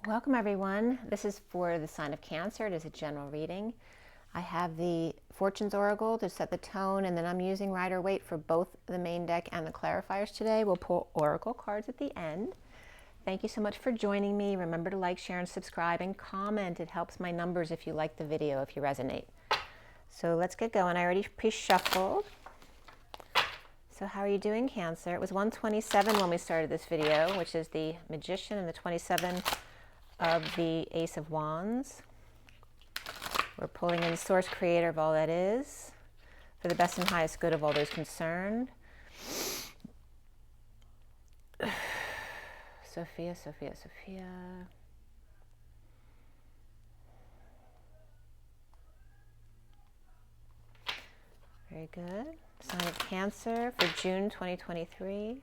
Welcome everyone. This is for the sign of Cancer. It is a general reading. I have the Fortunes Oracle to set the tone, and then I'm using Rider-Waite for both the main deck and the clarifiers today. We'll pull Oracle cards at the end. Thank you so much for joining me. Remember to like, share, and subscribe, and comment. It helps my numbers if you like the video, if you resonate. So let's get going. I already pre-shuffled. So how are you doing, Cancer? It was 127 when we started this video, which is the Magician, and the 27 of the Ace of Wands. We're pulling in the source creator of all that is, for the best and highest good of all those concerned. Sophia, Sophia, Sophia. Very good. Sign of Cancer for June 2023.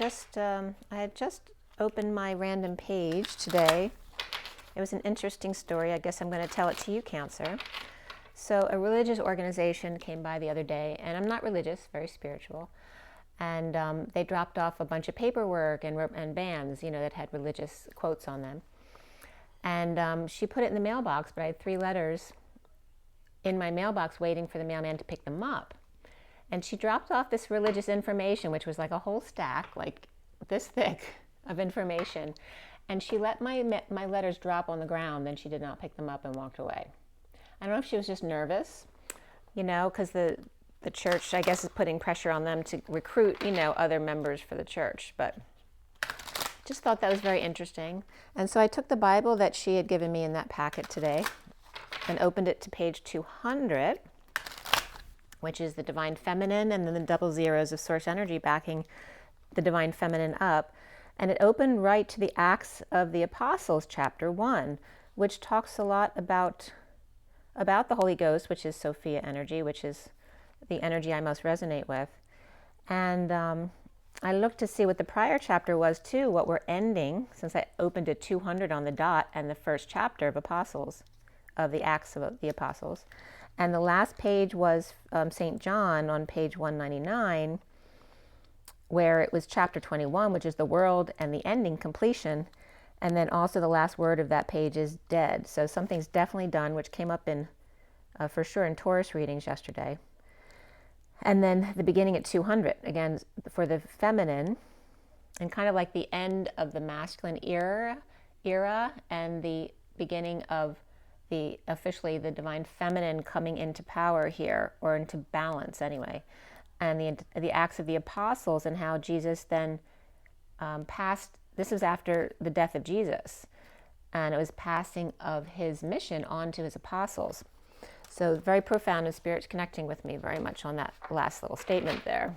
I had just opened my random page today. It was an interesting story. I guess I'm going to tell it to you, Cancer. So a religious organization came by the other day, and I'm not religious, very spiritual, and they dropped off a bunch of paperwork and bands, you know, that had religious quotes on them. And she put it in the mailbox, but I had 3 letters in my mailbox waiting for the mailman to pick them up. And she dropped off this religious information, which was like a whole stack, like this thick of information. And she let my letters drop on the ground, and she did not pick them up and walked away. I don't know if she was just nervous, you know, because the church, I guess, is putting pressure on them to recruit, you know, other members for the church. But just thought that was very interesting. And so I took the Bible that she had given me in that packet today and opened it to page 200. Which is the Divine Feminine, and then the double zeros of Source Energy backing the Divine Feminine up. And it opened right to the Acts of the Apostles, chapter 1, which talks a lot about the Holy Ghost, which is Sophia energy, which is the energy I most resonate with. And I looked to see what the prior chapter was too, what we're ending, since I opened at 200 on the dot, and the first chapter of Apostles, of the Acts of the Apostles. And the last page was St. John on page 199, where it was chapter 21, which is the world and the ending, completion. And then also the last word of that page is dead. So something's definitely done, which came up in, for sure, in Taurus readings yesterday. And then the beginning at 200, again, for the feminine, and kind of like the end of the masculine era and the beginning of officially the Divine Feminine coming into power here, or into balance anyway, and the Acts of the Apostles, and how Jesus then passed. This was after the death of Jesus, and it was passing of his mission on to his apostles. So very profound, and Spirit's connecting with me very much on that last little statement there.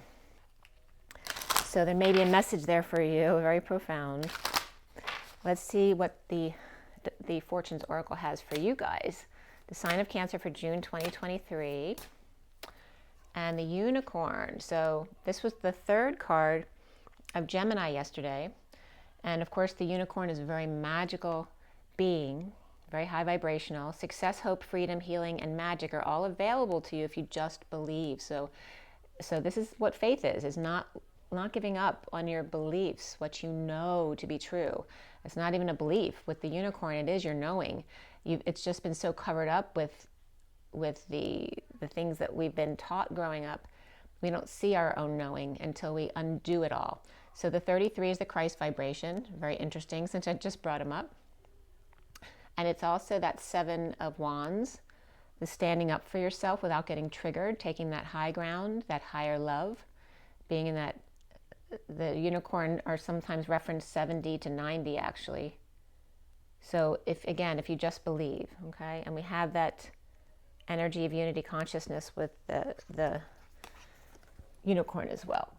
So there may be a message there for you, very profound. Let's see what the Fortunes Oracle has for you guys. The sign of Cancer for June 2023, and the Unicorn. So this was the 3rd card of Gemini yesterday, and of course the Unicorn is a very magical being, very high vibrational. Success, hope, freedom, healing, and magic are all available to you if you just believe. So this is what faith is not giving up on your beliefs, what you know to be true. It's not even a belief. With the Unicorn, it is your knowing. It's just been so covered up with the things that we've been taught growing up. We don't see our own knowing until we undo it all. So the 33 is the Christ vibration. Very interesting, since I just brought him up. And it's also that 7 of Wands, the standing up for yourself without getting triggered, taking that high ground, that higher love, being in that. The Unicorn are sometimes referenced 70 to 90 actually. So if you just believe, okay, and we have that energy of unity consciousness with the Unicorn as well.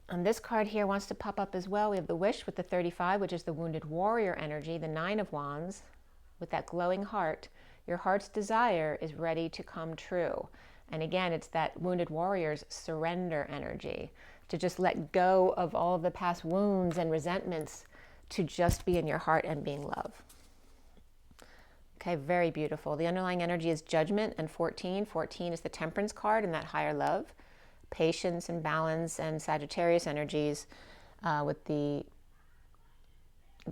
And this card here wants to pop up as well. We have the Wish with the 35, which is the Wounded Warrior energy, the 9 of Wands with that glowing heart. Your heart's desire is ready to come true. And again, it's that Wounded Warrior's surrender energy, to just let go of all of the past wounds and resentments, to just be in your heart and being love. Okay, very beautiful. The underlying energy is Judgment and 14. 14 is the Temperance card and that higher love. patience and balance and Sagittarius energies with the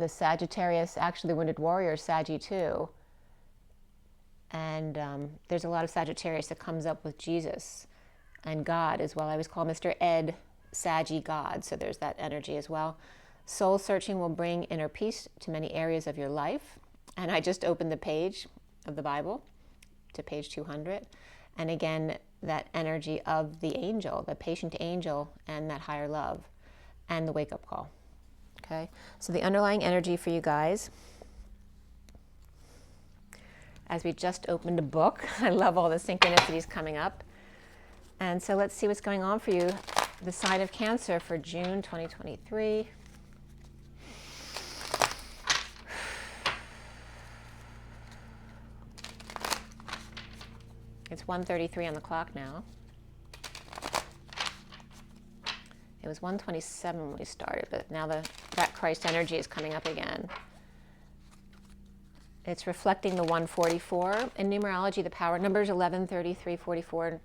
Sagittarius, actually the Wounded Warrior, Saggy too. And there's a lot of Sagittarius that comes up with Jesus and God as well. I always call Mr. Ed Saggy God, so there's that energy as well. Soul searching will bring inner peace to many areas of your life. And I just opened the page of the Bible to page 200. And again, that energy of the angel, the patient angel, and that higher love, and the wake-up call. Okay, so the underlying energy for you guys, as we just opened a book. I love all the synchronicities coming up. And so let's see what's going on for you, the sign of Cancer for June 2023. It's 1:33 on the clock now. It was 1:27 when we started, but now that Christ energy is coming up again. It's reflecting the 144. In numerology, the power numbers 11, 33, 44,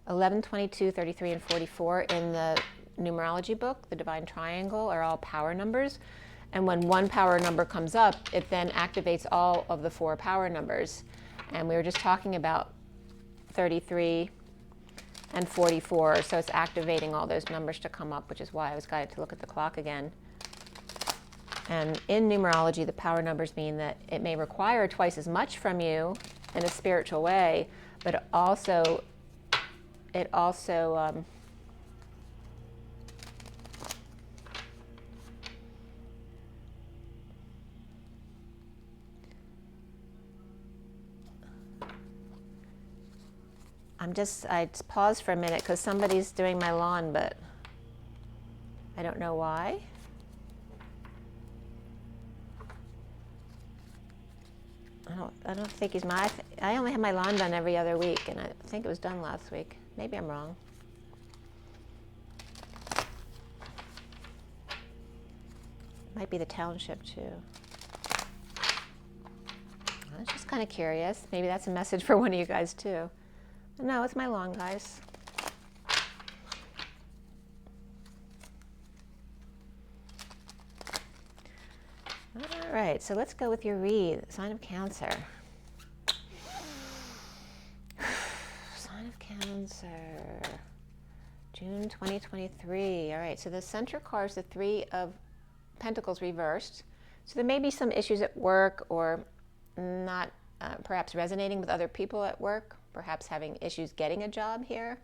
11, 22, 33, and 44 in the numerology book, the Divine Triangle, are all power numbers. And when one power number comes up, it then activates all of the 4 power numbers. And we were just talking about 33 and 44, so it's activating all those numbers to come up, which is why I was guided to look at the clock again. And in numerology, the power numbers mean that it may require twice as much from you in a spiritual way, but it also I paused for a minute because somebody's doing my lawn, but I don't know why. I don't think he's I only have my lawn done every other week, and I think it was done last week. Maybe I'm wrong. Might be the township too. I was just kind of curious. Maybe that's a message for one of you guys too. No, it's my lawn, guys. All right, so let's go with your read, sign of Cancer. Sign of Cancer, June 2023. All right, so the center card is the 3 of Pentacles reversed. So there may be some issues at work, or not perhaps resonating with other people at work, perhaps having issues getting a job here,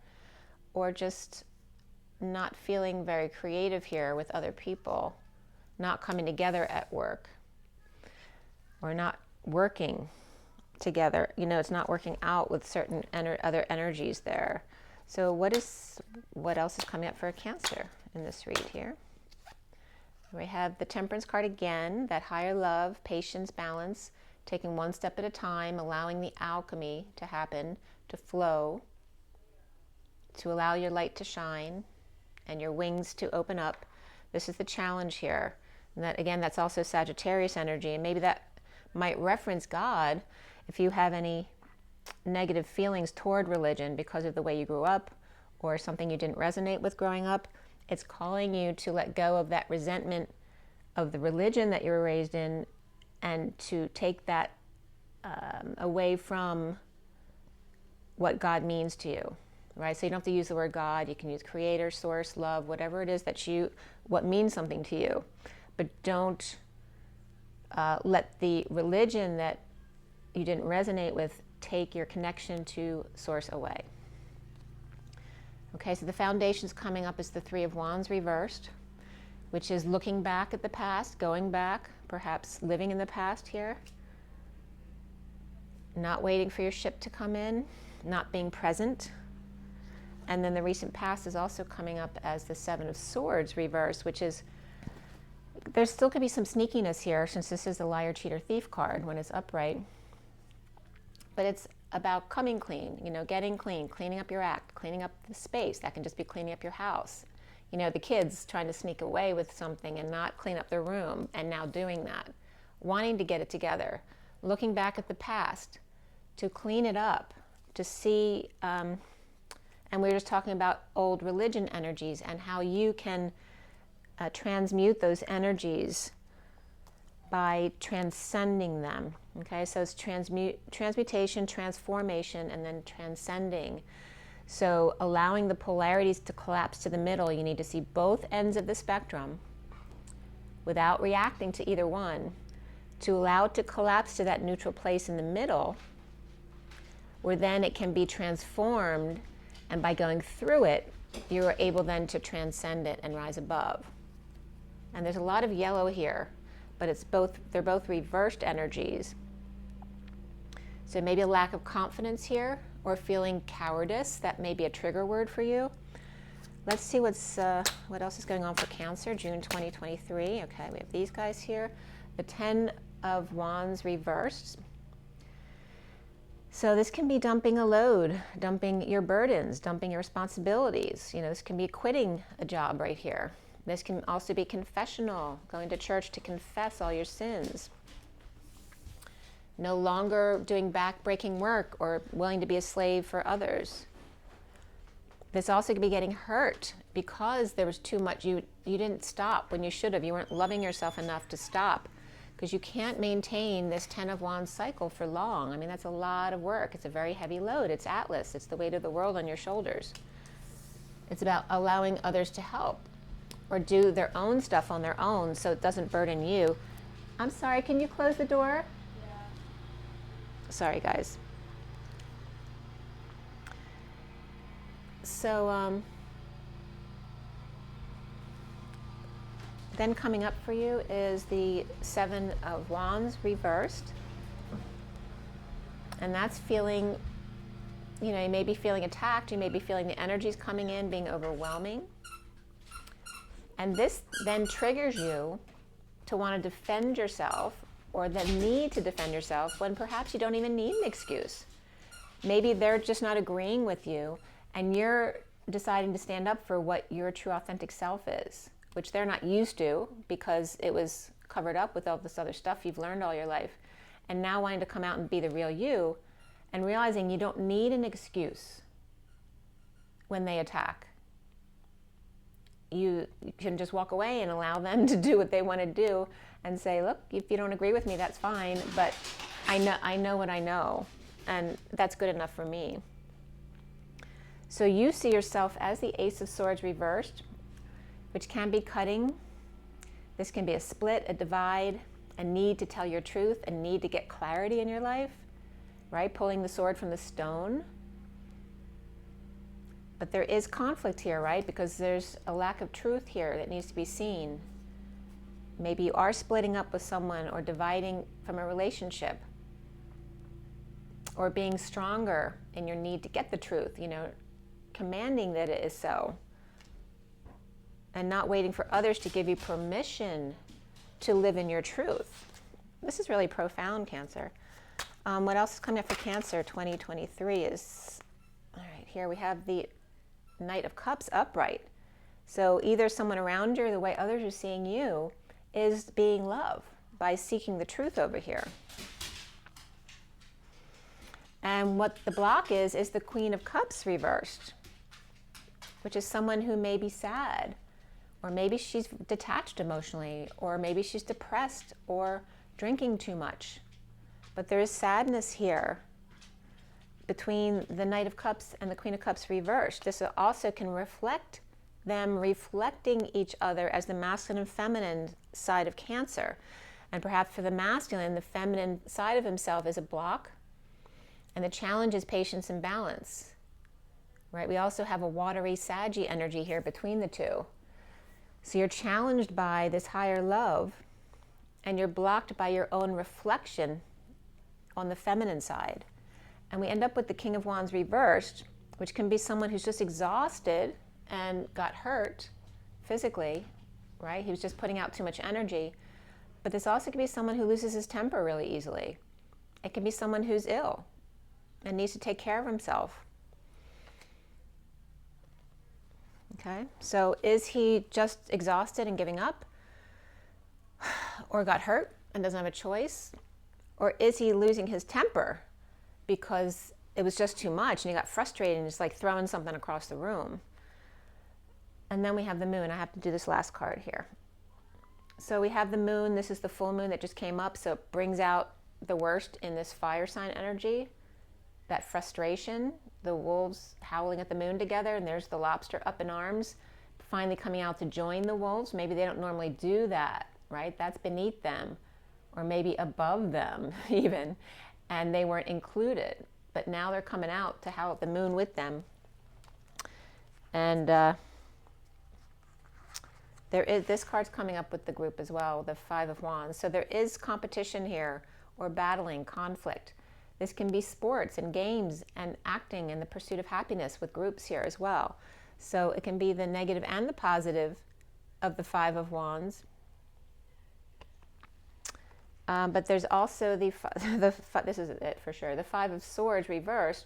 or just not feeling very creative here with other people, not coming together at work, or not working together. You know, it's not working out with certain other energies there. So what else is coming up for a Cancer in this read here? We have the Temperance card again, that higher love, patience, balance, taking one step at a time, allowing the alchemy to happen, to flow, to allow your light to shine and your wings to open up. This is the challenge here. And that, again, that's also Sagittarius energy, and maybe that might reference God if you have any negative feelings toward religion because of the way you grew up or something you didn't resonate with growing up. It's calling you to let go of that resentment of the religion that you were raised in, and to take that away from what God means to you, right? So you don't have to use the word God. You can use creator, source, love, whatever it is what means something to you. But don't let the religion that you didn't resonate with take your connection to source away. Okay, so the foundations coming up is the 3 of Wands reversed, which is looking back at the past, going back, perhaps living in the past here, not waiting for your ship to come in, not being present. And then the recent past is also coming up as the 7 of Swords reversed, which is, there still could be some sneakiness here since this is the liar, cheater, thief card when it's upright. But it's about coming clean, you know, getting clean, cleaning up your act, cleaning up the space. That can just be cleaning up your house. You know, the kids trying to sneak away with something and not clean up their room, and now doing that, wanting to get it together, looking back at the past to clean it up, to see, and And we were just talking about old religion energies and how you can transmute those energies by transcending them. Okay, so it's transmutation, transformation, and then transcending. So allowing the polarities to collapse to the middle, you need to see both ends of the spectrum without reacting to either one, to allow it to collapse to that neutral place in the middle, where then it can be transformed, and by going through it, you are able then to transcend it and rise above. And there's a lot of yellow here, but they're both reversed energies. So maybe a lack of confidence here, or feeling cowardice. That may be a trigger word for you. Let's see what else is going on for Cancer, June 2023. Okay, we have these guys here. The 10 of Wands reversed. So this can be dumping a load, dumping your burdens, dumping your responsibilities. You know, this can be quitting a job right here. This can also be confessional, going to church to confess all your sins. No longer doing back-breaking work or willing to be a slave for others. This also could be getting hurt because there was too much. You didn't stop when you should have. You weren't loving yourself enough to stop, because you can't maintain this 10 of Wands cycle for long. I mean, that's a lot of work. It's a very heavy load. It's Atlas. It's the weight of the world on your shoulders. It's about allowing others to help or do their own stuff on their own so it doesn't burden you. I'm sorry, can you close the door? Yeah. Sorry, guys. So, then coming up for you is the 7 of Wands reversed. And that's feeling, you know, you may be feeling attacked, you may be feeling the energies coming in, being overwhelming. And this then triggers you to want to defend yourself, or the need to defend yourself, when perhaps you don't even need an excuse. Maybe they're just not agreeing with you, and you're deciding to stand up for what your true authentic self is, which they're not used to because it was covered up with all this other stuff you've learned all your life. And now wanting to come out and be the real you, and realizing you don't need an excuse when they attack. You can just walk away and allow them to do what they want to do and say, look, if you don't agree with me, that's fine, but I know what I know, and that's good enough for me. So you see yourself as the Ace of Swords reversed, which can be cutting. This can be a split, a divide, a need to tell your truth, a need to get clarity in your life, right? Pulling the sword from the stone. But there is conflict here, right? Because there's a lack of truth here that needs to be seen. Maybe you are splitting up with someone or dividing from a relationship, or being stronger in your need to get the truth, you know, commanding that it is so, and not waiting for others to give you permission to live in your truth. This is really profound, Cancer. What else is coming up for Cancer 2023 is, all right, here we have the Knight of Cups upright. So either someone around you or the way others are seeing you is being love by seeking the truth over here. And what the block is the Queen of Cups reversed, which is someone who may be sad, or maybe she's detached emotionally, or maybe she's depressed or drinking too much. But there is sadness here between the Knight of Cups and the Queen of Cups reversed. This also can reflect them reflecting each other as the masculine and feminine side of Cancer. And perhaps for the masculine, the feminine side of himself is a block, and the challenge is patience and balance, right? We also have a watery, saggy energy here between the two. So you're challenged by this higher love, and you're blocked by your own reflection on the feminine side. And we end up with the King of Wands reversed, which can be someone who's just exhausted and got hurt physically, right? He was just putting out too much energy. But this also could be someone who loses his temper really easily. It can be someone who's ill and needs to take care of himself. Okay, so is he just exhausted and giving up, or got hurt and doesn't have a choice? Or is he losing his temper because it was just too much, and he got frustrated and just like throwing something across the room. And then we have the moon. I have to do this last card here. So we have the moon. This is the full moon that just came up, so it brings out the worst in this fire sign energy, that frustration, the wolves howling at the moon together, and there's the lobster up in arms, finally coming out to join the wolves. Maybe they don't normally do that, right? That's beneath them, or maybe above them even, and they weren't included. But now they're coming out to howl at the moon with them. And there is, this card's coming up with the group as well, the Five of Wands. So there is competition here, or battling, conflict. This can be sports and games and acting and the pursuit of happiness with groups here as well. So it can be the negative and the positive of the Five of Wands. But there's also this is it for sure. The Five of Swords reversed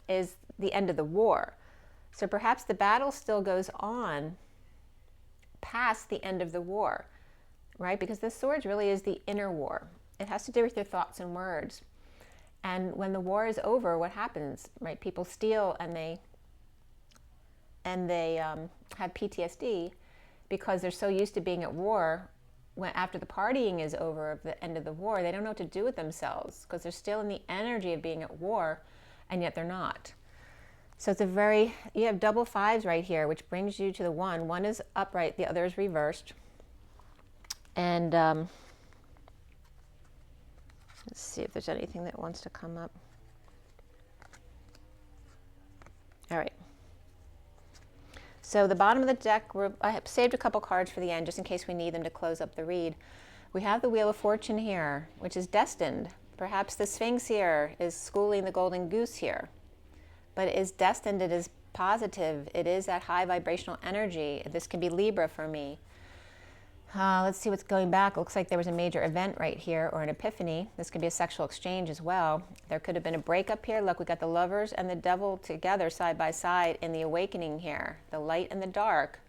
is the end of the war. So perhaps the battle still goes on past the end of the war, right? Because the swords really is the inner war. It has to do with your thoughts and words. And when the war is over, what happens, right? People steal and they have PTSD because they're so used to being at war. When after the partying is over of the end of the war, they don't know what to do with themselves because they're still in the energy of being at war, and yet they're not. So it's a very, you have double fives right here, which brings you to the one. One is upright, the other is reversed. And let's see if there's anything that wants to come up. All right. So the bottom of the deck, I have saved a couple cards for the end just in case we need them to close up the read. We have the Wheel of Fortune here, which is destined. Perhaps the Sphinx here is schooling the golden goose here. But it is destined, it is positive, it is that high vibrational energy. This can be Libra for me. Let's see what's going back. It looks like there was a major event right here, or an epiphany. This could be a sexual exchange as well. There could have been a breakup here. Look, we got the Lovers and the Devil together side by side in the awakening here. The light and the dark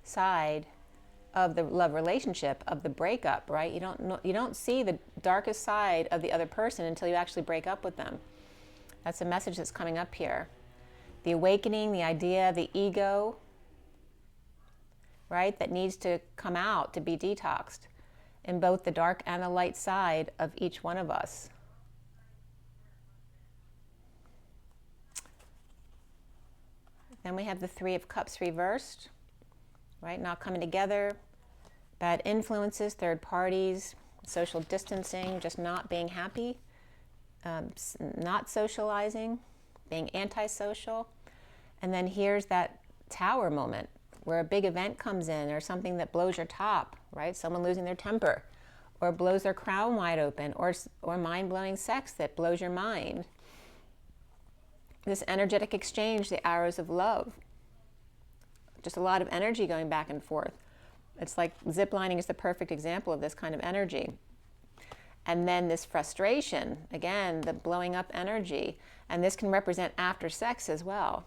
side of the love relationship, of the breakup, right? You don't see the darkest side of the other person until you actually break up with them. That's a message that's coming up here. The awakening, the idea, the ego, right, that needs to come out to be detoxed in both the dark and the light side of each one of us. Then we have the Three of Cups reversed, right, not coming together, bad influences, third parties, social distancing, just not being happy, not socializing, being antisocial. And then here's that Tower moment, where a big event comes in, or something that blows your top, right? Someone losing their temper, or blows their crown wide open, or mind-blowing sex that blows your mind. This energetic exchange, the arrows of love. Just a lot of energy going back and forth. It's like ziplining is the perfect example of this kind of energy. And then this frustration, again, the blowing up energy. And this can represent after sex as well.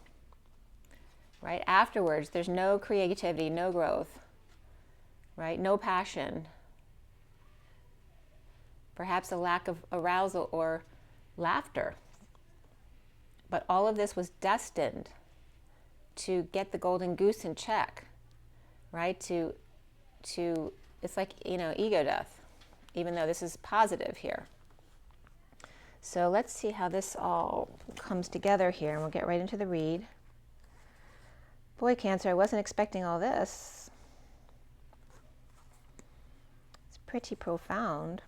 Right? Afterwards, there's no creativity, no growth, right? No passion. Perhaps a lack of arousal or laughter. But all of this was destined to get the golden goose in check, right? To it's like, ego death, even though this is positive here. So let's see how this all comes together here, and we'll get right into the read. Boy, Cancer, I wasn't expecting all this. It's pretty profound.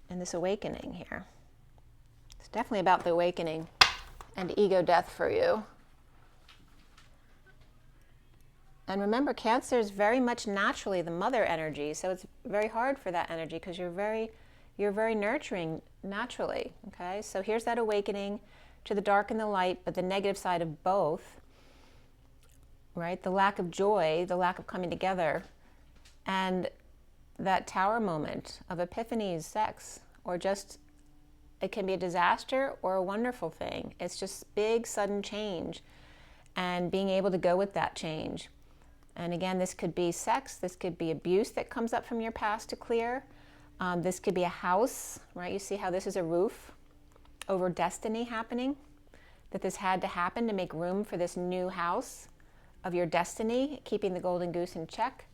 And this awakening here. It's definitely about the awakening and ego death for you. And remember, Cancer is very much naturally the mother energy, so it's very hard for that energy because you're very nurturing naturally, okay? So here's that awakening to the dark and the light, but the negative side of both, right? The lack of joy, the lack of coming together, and that Tower moment of epiphanies, sex, or just, it can be a disaster or a wonderful thing. It's just big, sudden change, and being able to go with that change. And again, this could be sex, this could be abuse that comes up from your past to clear. This could be a house, right? You see how this is a roof. over destiny happening, that this had to happen to make room for this new house of your destiny, keeping the golden goose in check.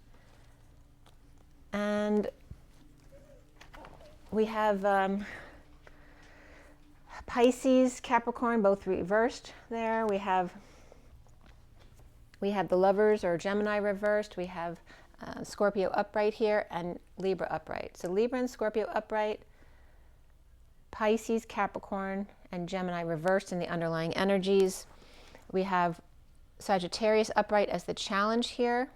And we have Pisces, Capricorn, both reversed there. We have the Lovers or Gemini reversed. We have Scorpio upright here and Libra upright. So Libra and Scorpio upright, Pisces, Capricorn, and Gemini reversed in the underlying energies. We have Sagittarius upright as the challenge here.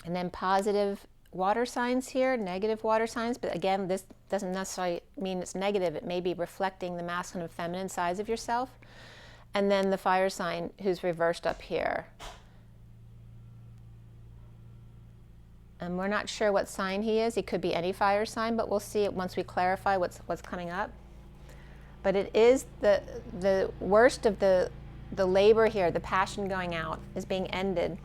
And then positive water signs here, negative water signs. But again, this doesn't necessarily mean it's negative. It may be reflecting the masculine and feminine sides of yourself. And then the fire sign who's reversed up here. And we're not sure what sign he is. He could be any fire sign, but we'll see it once we clarify what's coming up. But it is the worst of the labor here, the passion going out, is being ended.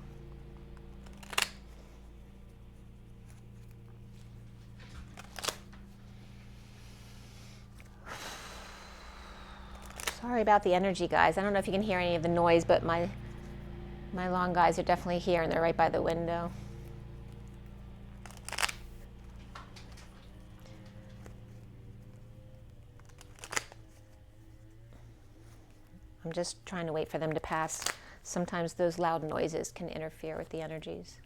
Sorry about the energy, guys. I don't know if you can hear any of the noise, but my long guys are definitely here, and they're right by the window. I'm just trying to wait for them to pass. Sometimes those loud noises can interfere with the energies.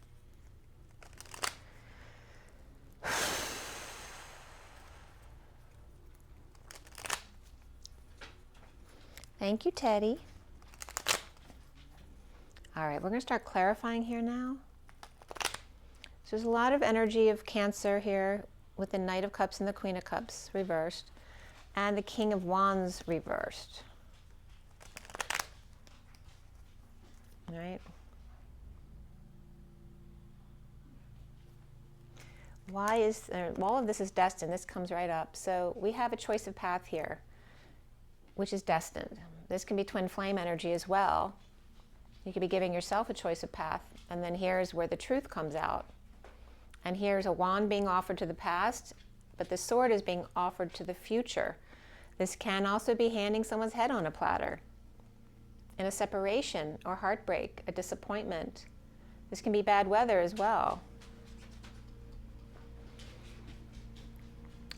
Thank you, Teddy. All right, we're going to start clarifying here now. So there's a lot of energy of Cancer here with the Knight of Cups and the Queen of Cups reversed, and the King of Wands reversed. All right. Why is all of this is destined? This comes right up. So we have a choice of path here, which is destined. This can be twin flame energy as well. You could be giving yourself a choice of path, and then here's where the truth comes out. And here's a wand being offered to the past, but the sword is being offered to the future. This can also be handing someone's head on a platter in a separation or heartbreak, a disappointment. This can be bad weather as well.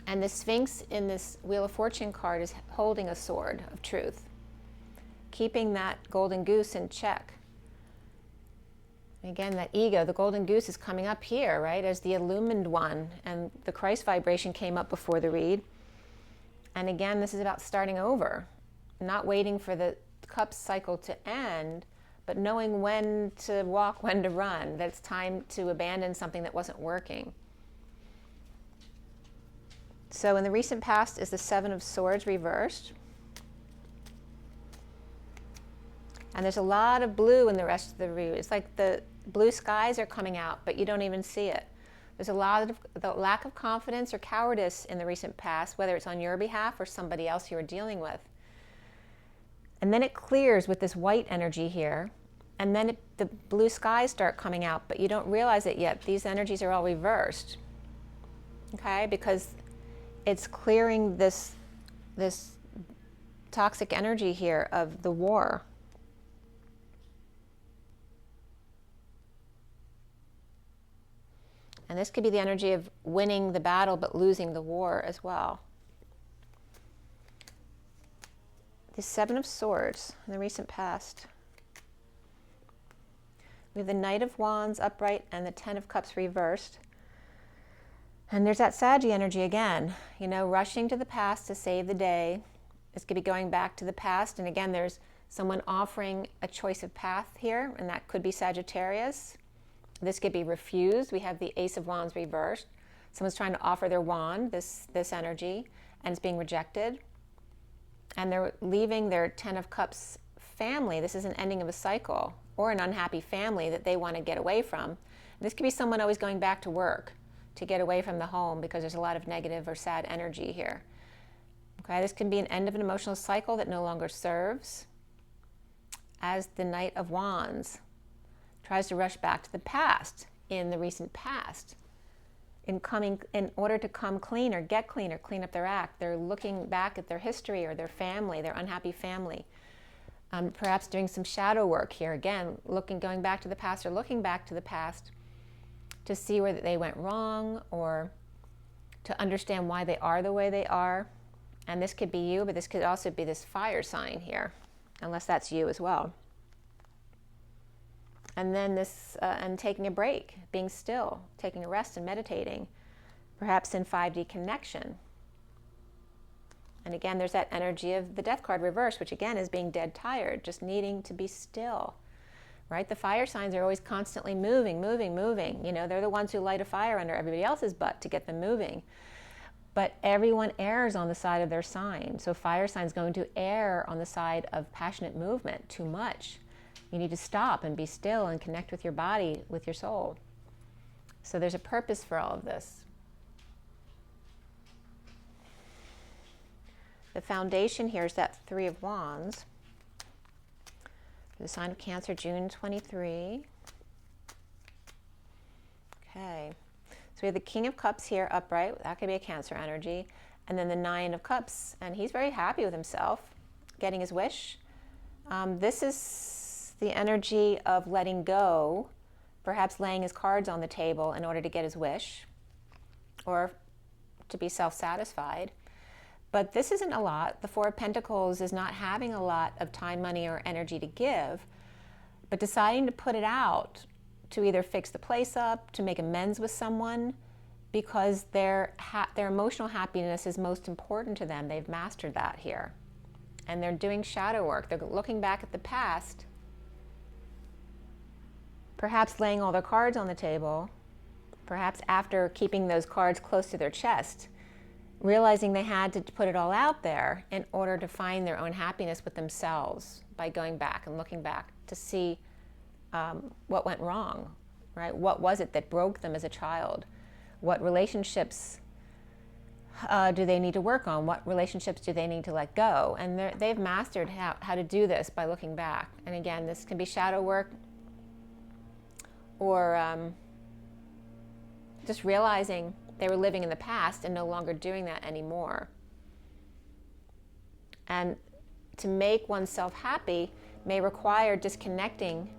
And the Sphinx in this Wheel of Fortune card is holding a sword of truth, keeping that golden goose in check. Again, that ego, the golden goose is coming up here, right, as the illumined one, and the Christ vibration came up before the read. And again, this is about starting over, not waiting for the cup cycle to end, but knowing when to walk, when to run, that it's time to abandon something that wasn't working. So in the recent past is the Seven of Swords reversed. And there's a lot of blue in the rest of the read. It's like the blue skies are coming out, but you don't even see it. There's a lot of the lack of confidence or cowardice in the recent past, whether it's on your behalf or somebody else you're dealing with. And then it clears with this white energy here, and then the blue skies start coming out, but you don't realize it yet. These energies are all reversed, okay? Because it's clearing this toxic energy here of the war. And this could be the energy of winning the battle but losing the war as well. The Seven of Swords in the recent past. We have the Knight of Wands upright and the Ten of Cups reversed. And there's that Saggy energy again, you know, rushing to the past to save the day. This could be going back to the past. And again, there's someone offering a choice of path here, and that could be Sagittarius. This could be refused. We have the Ace of Wands reversed. Someone's trying to offer their wand, this energy, and it's being rejected. And they're leaving their Ten of Cups family. This is an ending of a cycle or an unhappy family that they want to get away from. And this could be someone always going back to work to get away from the home because there's a lot of negative or sad energy here. Okay, this can be an end of an emotional cycle that no longer serves. As the Knight of Wands tries to rush back to the past in the recent past. in order to come clean or get clean or clean up their act. They're looking back at their history or their family, their unhappy family. Perhaps doing some shadow work here. Again, going back to the past or looking back to the past to see where they went wrong or to understand why they are the way they are. And this could be you, but this could also be this fire sign here, unless that's you as well. And then this, and taking a break, being still, taking a rest and meditating, perhaps in 5D connection. And again, there's that energy of the death card reverse, which again is being dead tired, just needing to be still, right? The fire signs are always constantly moving, moving, moving. You know, they're the ones who light a fire under everybody else's butt to get them moving. But everyone errs on the side of their sign. So fire sign's going to err on the side of passionate movement too much. You need to stop and be still and connect with your body, with your soul. So there's a purpose for all of this. The foundation here is that 3 of Wands. The sign of Cancer, June 23. Okay. So we have the King of Cups here upright. That could be a Cancer energy. And then the 9 of Cups. And he's very happy with himself, getting his wish. This is the energy of letting go, perhaps laying his cards on the table in order to get his wish or to be self-satisfied. But this isn't a lot. The 4 of Pentacles is not having a lot of time, money, or energy to give, but deciding to put it out to either fix the place up, to make amends with someone, because their emotional happiness is most important to them. They've mastered that here. And they're doing shadow work. They're looking back at the past, perhaps laying all their cards on the table, perhaps after keeping those cards close to their chest, realizing they had to put it all out there in order to find their own happiness with themselves by going back and looking back to see what went wrong, right? What was it that broke them as a child? What relationships do they need to work on? What relationships do they need to let go? And they've mastered how to do this by looking back. And again, this can be shadow work or just realizing they were living in the past and no longer doing that anymore. And to make oneself happy may require disconnecting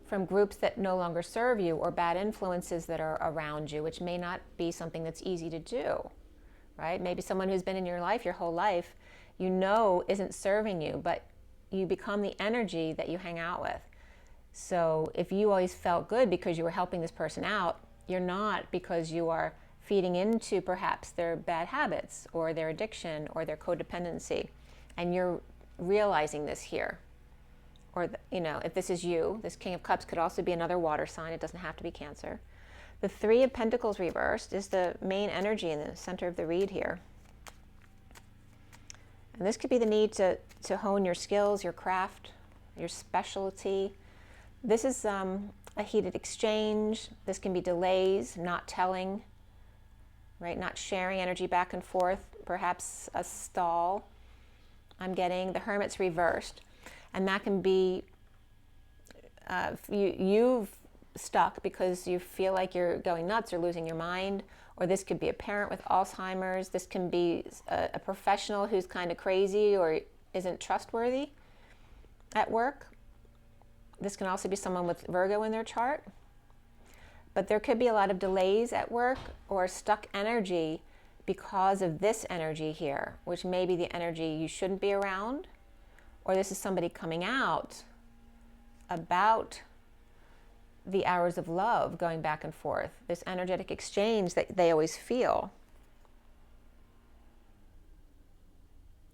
from groups that no longer serve you or bad influences that are around you, which may not be something that's easy to do, right? Maybe someone who's been in your life your whole life, you know isn't serving you, but you become the energy that you hang out with. So if you always felt good because you were helping this person out, you're not, because you are feeding into perhaps their bad habits or their addiction or their codependency. And you're realizing this here. Or, you know, if this is you, this King of Cups could also be another water sign. It doesn't have to be Cancer. The 3 of Pentacles reversed is the main energy in the center of the read here. And this could be the need to hone your skills, your craft, your specialty. This is a heated exchange. This can be delays, not telling, right? Not sharing energy back and forth, perhaps a stall. I'm getting the Hermit's reversed. And that can be you've stuck because you feel like you're going nuts or losing your mind, or this could be a parent with Alzheimer's. This can be a professional who's kind of crazy or isn't trustworthy at work. This can also be someone with Virgo in their chart. But there could be a lot of delays at work or stuck energy because of this energy here, which may be the energy you shouldn't be around, or this is somebody coming out about the hours of love going back and forth, this energetic exchange that they always feel.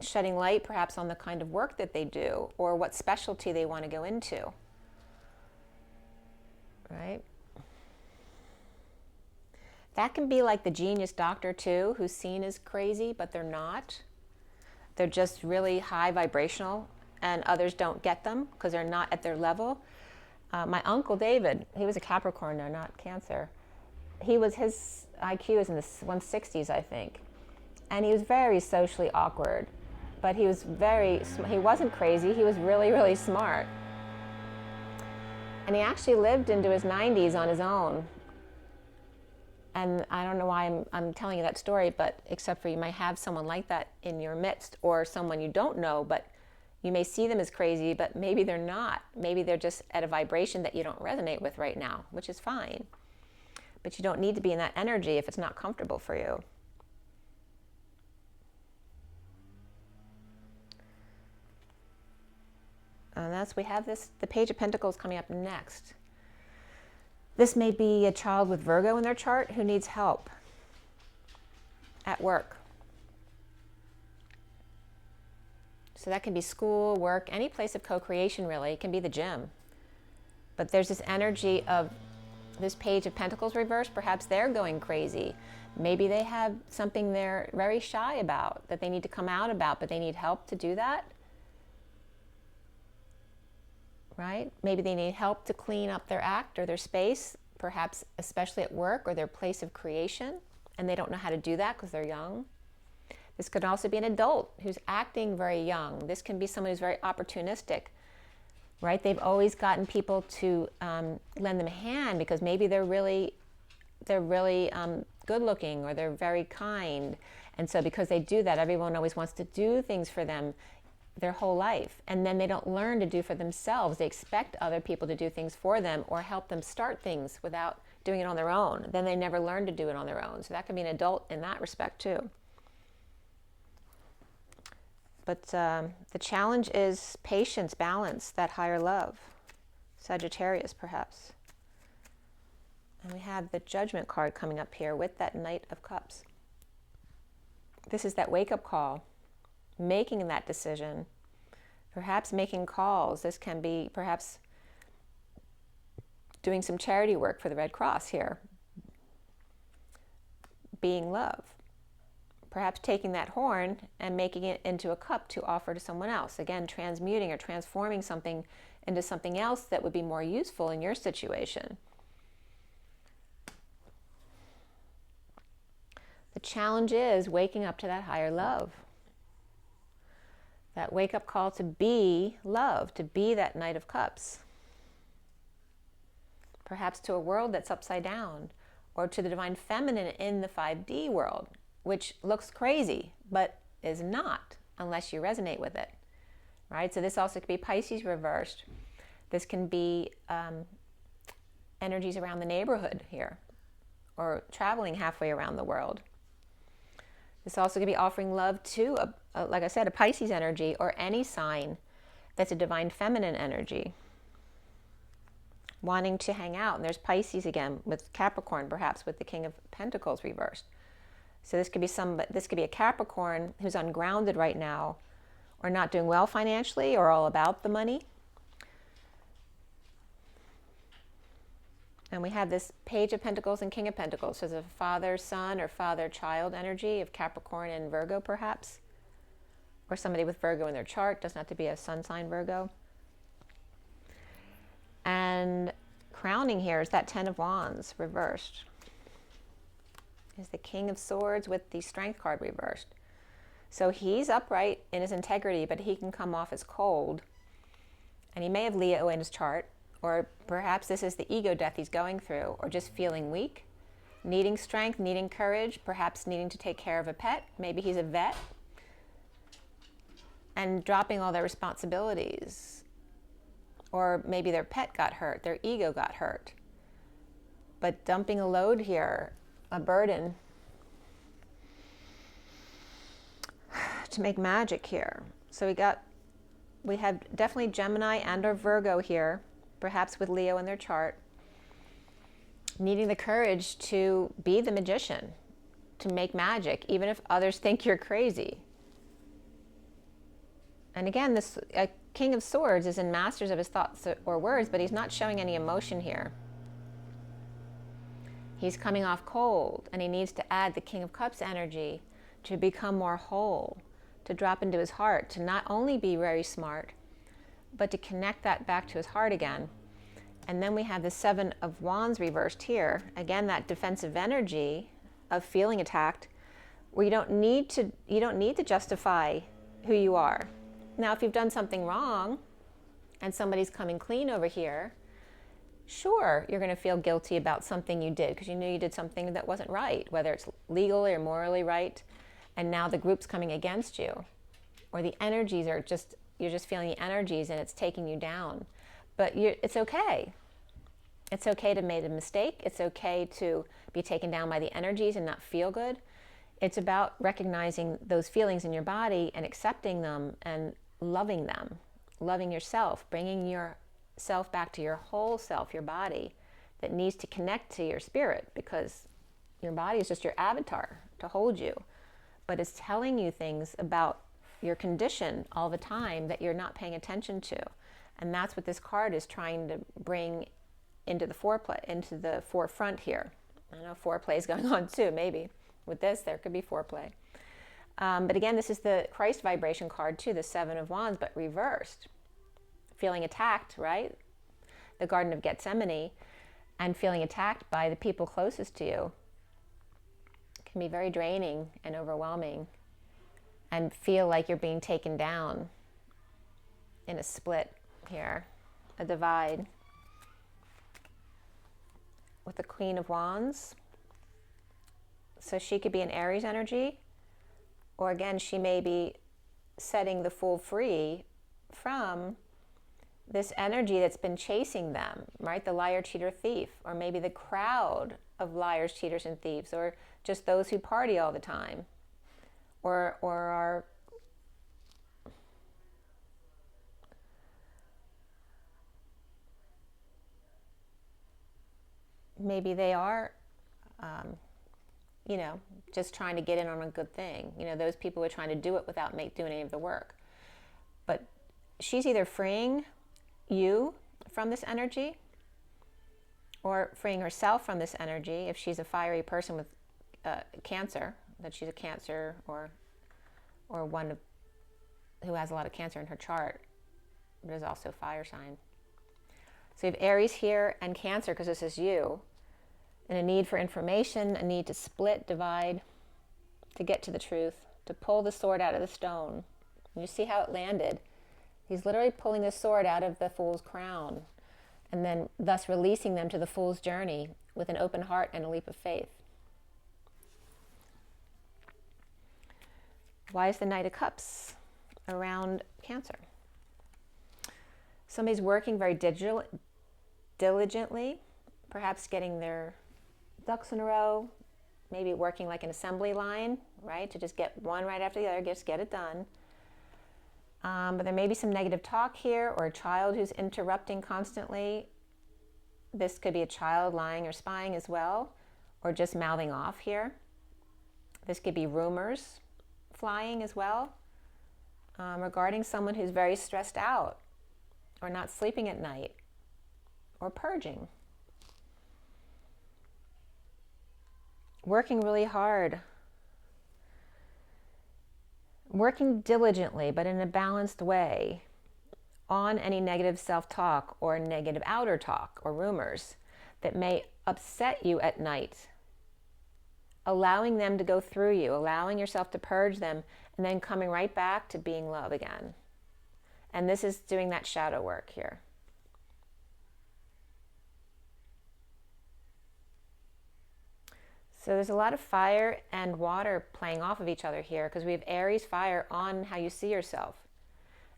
Shedding light perhaps on the kind of work that they do or what specialty they want to go into, right? That can be like the genius doctor too, who's seen as crazy, but they're not. They're just really high vibrational and others don't get them because they're not at their level. My uncle David, he was a Capricorn, no, not Cancer. His IQ is in the 160s, I think. And he was very socially awkward, but he wasn't crazy, he was really, really smart. And he actually lived into his 90s on his own. And I don't know why I'm telling you that story, but except for you might have someone like that in your midst, or someone you don't know, but you may see them as crazy, but maybe they're not. Maybe they're just at a vibration that you don't resonate with right now, which is fine. But you don't need to be in that energy if it's not comfortable for you. And we have the Page of Pentacles coming up next. This may be a child with Virgo in their chart who needs help at work. So that can be school, work, any place of co-creation really. It can be the gym. But there's this energy of this Page of Pentacles reversed. Perhaps they're going crazy. Maybe they have something they're very shy about that they need to come out about, but they need help to do that. Right? Maybe they need help to clean up their act or their space, perhaps especially at work or their place of creation, and they don't know how to do that because they're young. This could also be an adult who's acting very young. This can be someone who's very opportunistic, right? They've always gotten people to lend them a hand because maybe they're really good looking, or they're very kind. And so because they do that, everyone always wants to do things for them their whole life, and then they don't learn to do for themselves. They expect other people to do things for them or help them start things without doing it on their own. Then they never learn to do it on their own. So that can be an adult in that respect too. But the challenge is patience, balance, that higher love. Sagittarius perhaps. And we have the Judgment card coming up here with that Knight of Cups. This is that wake-up call. Making that decision, perhaps making calls. This can be perhaps doing some charity work for the Red Cross here. Being love. Perhaps taking that horn and making it into a cup to offer to someone else. Again, transmuting or transforming something into something else that would be more useful in your situation. The challenge is waking up to that higher love. That wake-up call to be love, to be that Knight of Cups. Perhaps to a world that's upside down, or to the divine feminine in the 5D world, which looks crazy, but is not, unless you resonate with it, right? So this also could be Pisces reversed. This can be energies around the neighborhood here, or traveling halfway around the world. This also could be offering love to, like I said, a Pisces energy, or any sign that's a divine feminine energy. Wanting to hang out. And there's Pisces again with Capricorn, perhaps with the King of Pentacles reversed. So this could be a Capricorn who's ungrounded right now, or not doing well financially, or all about the money. And we have this Page of Pentacles and King of Pentacles. So there's a father-son or father-child energy of Capricorn and Virgo, perhaps. Or somebody with Virgo in their chart. Doesn't have to be a sun sign Virgo. And crowning here is that Ten of Wands reversed. Is the King of Swords with the Strength card reversed. So he's upright in his integrity, but he can come off as cold. And he may have Leo in his chart. Or perhaps this is the ego death he's going through, or just feeling weak, needing strength, needing courage, perhaps needing to take care of a pet. Maybe he's a vet. And dropping all their responsibilities. Or maybe their pet got hurt, their ego got hurt. But dumping a load here, a burden, to make magic here. So we have definitely Gemini and or Virgo here, perhaps with Leo in their chart, needing the courage to be the magician, to make magic, even if others think you're crazy. And again, this King of Swords is in masters of his thoughts or words, but he's not showing any emotion here. He's coming off cold, and he needs to add the King of Cups energy to become more whole, to drop into his heart, to not only be very smart, but to connect that back to his heart again. And then we have the Seven of Wands reversed here. Again, that defensive energy of feeling attacked, where you don't need to justify who you are. Now, if you've done something wrong and somebody's coming clean over here, Sure, you're going to feel guilty about something you did because you knew you did something that wasn't right, whether it's legally or morally right, and now the group's coming against you, or the energies are just, you're just feeling the energies and it's taking you down. But it's okay. It's okay to make a mistake. It's okay to be taken down by the energies and not feel good. It's about recognizing those feelings in your body and accepting them and loving them, loving yourself, bringing yourself back to your whole self, your body that needs to connect to your spirit, because your body is just your avatar to hold you. But it's telling you things about your condition all the time that you're not paying attention to. And that's what this card is trying to bring into the forefront here. I know foreplay is going on too, maybe. With this, there could be foreplay. But again, this is the Christ vibration card too, the Seven of Wands, but reversed. Feeling attacked, right? The Garden of Gethsemane, and feeling attacked by the people closest to you can be very draining and overwhelming, and feel like you're being taken down in a split here, a divide. With the Queen of Wands, so she could be an Aries energy, or again, she may be setting the Fool free from this energy that's been chasing them, right? The liar, cheater, thief, or maybe the crowd of liars, cheaters, and thieves, or just those who party all the time, or are maybe they are, you know, just trying to get in on a good thing. You know, those people who are trying to do it without doing any of the work. But she's either freeing you from this energy or freeing herself from this energy. If she's a fiery person with Cancer, that she's a Cancer, or one who has a lot of Cancer in her chart, but is also fire sign. So you have Aries here and Cancer, because this is you, and a need for information, a need to split, divide, to get to the truth, to pull the sword out of the stone. And you see how it landed. He's literally pulling the sword out of the Fool's crown, and then thus releasing them to the Fool's journey with an open heart and a leap of faith. Why is the Knight of Cups around Cancer? Somebody's working very diligently, perhaps getting their ducks in a row, maybe working like an assembly line, right? To just get one right after the other, just get it done. But there may be some negative talk here, or a child who's interrupting constantly. This could be a child lying or spying as well, or just mouthing off here. This could be rumors flying as well, regarding someone who's very stressed out, or not sleeping at night, or purging. Working really hard. Working diligently, but in a balanced way, on any negative self-talk or negative outer talk or rumors that may upset you at night. Allowing them to go through you, allowing yourself to purge them, and then coming right back to being love again. And this is doing that shadow work here. So there's a lot of fire and water playing off of each other here, because we have Aries fire on how you see yourself.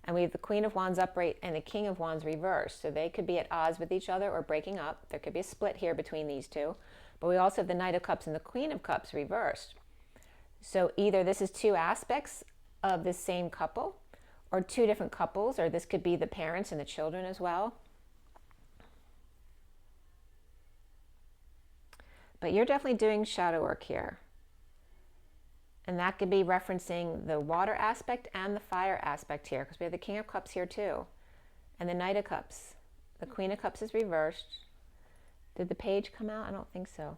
And we have the Queen of Wands upright and the King of Wands reversed. So they could be at odds with each other or breaking up. There could be a split here between these two. But we also have the Knight of Cups and the Queen of Cups reversed. So either this is two aspects of this same couple, or two different couples, or this could be the parents and the children as well. But you're definitely doing shadow work here. And that could be referencing the water aspect and the fire aspect here, because we have the King of Cups here too, and the Knight of Cups. The Queen of Cups is reversed. Did the page come out? I don't think so.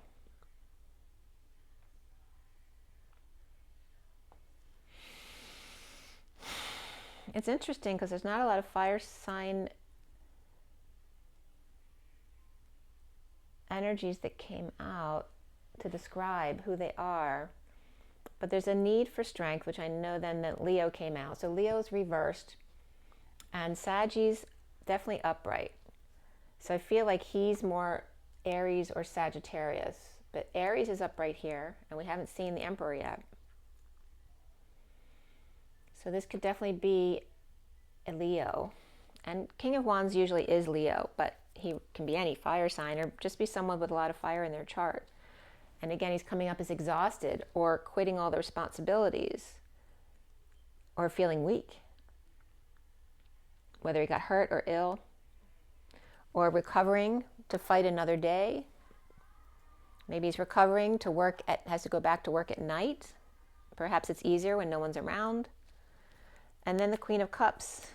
It's interesting because there's not a lot of fire sign energies that came out to describe who they are. But there's a need for strength, which I know then that Leo came out. So Leo's reversed, and Sagittarius definitely upright. So I feel like he's more Aries or Sagittarius, but Aries is up right here, and we haven't seen the Emperor yet. So this could definitely be a Leo. And King of Wands usually is Leo, but he can be any fire sign or just be someone with a lot of fire in their chart. And again, he's coming up as exhausted or quitting all the responsibilities or feeling weak. Whether he got hurt or ill, or recovering to fight another day. Maybe he's recovering to work has to go back to work at night. Perhaps it's easier when no one's around. And then the Queen of Cups.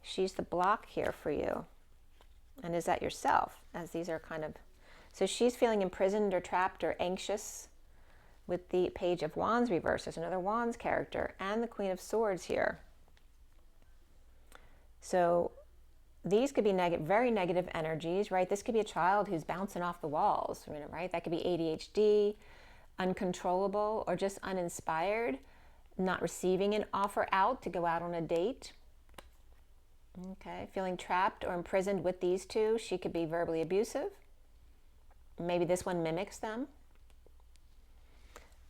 She's the block here for you. And is that yourself? As these are kind of... So she's feeling imprisoned or trapped or anxious with the Page of Wands reversed. There's another Wands character. And the Queen of Swords here. So these could be very negative energies, right? This could be a child who's bouncing off the walls, right? That could be ADHD, uncontrollable, or just uninspired, not receiving an offer out to go out on a date. Okay, feeling trapped or imprisoned with these two. She could be verbally abusive. Maybe this one mimics them.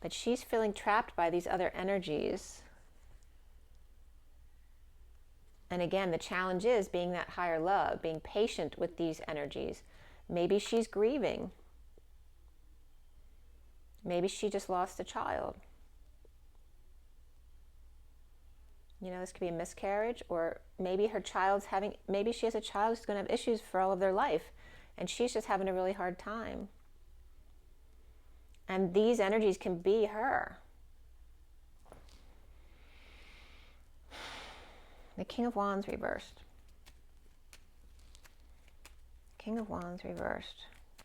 But she's feeling trapped by these other energies. And again, the challenge is being that higher love, being patient with these energies. Maybe she's grieving. Maybe she just lost a child. This could be a miscarriage, or maybe maybe she has a child who's going to have issues for all of their life, and she's just having a really hard time. And these energies can be her. The King of Wands reversed. King of Wands reversed.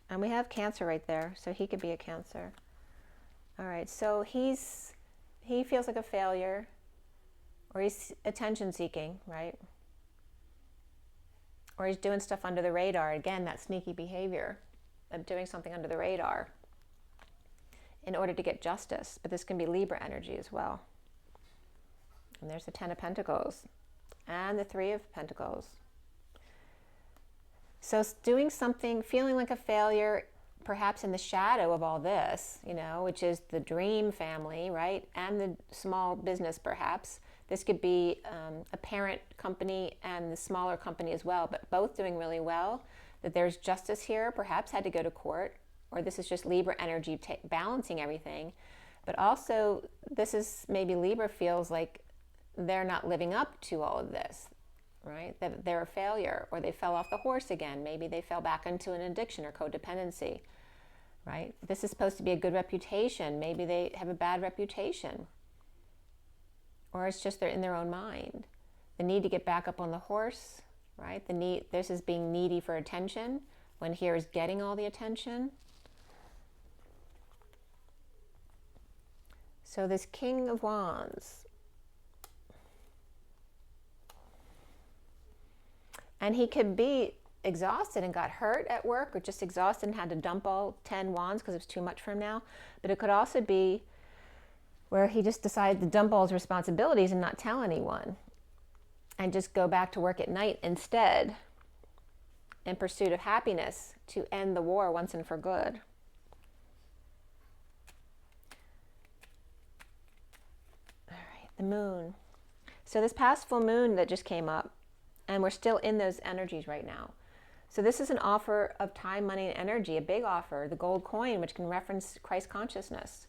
And we have Cancer right there, so he could be a Cancer. All right, so he feels like a failure, or he's attention seeking, right? Or he's doing stuff under the radar. Again, that sneaky behavior of doing something under the radar in order to get justice. But this can be Libra energy as well. And there's the Ten of Pentacles. And the Three of Pentacles. So doing something, feeling like a failure, perhaps in the shadow of all this, which is the dream family, right? And the small business, perhaps. This could be a parent company and the smaller company as well, but both doing really well. That there's justice here, perhaps had to go to court, or this is just Libra energy balancing everything. But also, this is maybe Libra feels like they're not living up to all of this, right? That they're a failure, or they fell off the horse again. Maybe they fell back into an addiction or codependency, right? This is supposed to be a good reputation. Maybe they have a bad reputation, or it's just they're in their own mind. The need to get back up on the horse, right? This is being needy for attention, when here is getting all the attention. So this King of Wands, and he could be exhausted and got hurt at work, or just exhausted and had to dump all 10 wands because it was too much for him now. But it could also be where he just decided to dump all his responsibilities and not tell anyone, and just go back to work at night instead, in pursuit of happiness, to end the war once and for good. All right, the moon. So this past full moon that just came up, and we're still in those energies right now. So this is an offer of time, money, and energy, a big offer, the gold coin, which can reference Christ consciousness.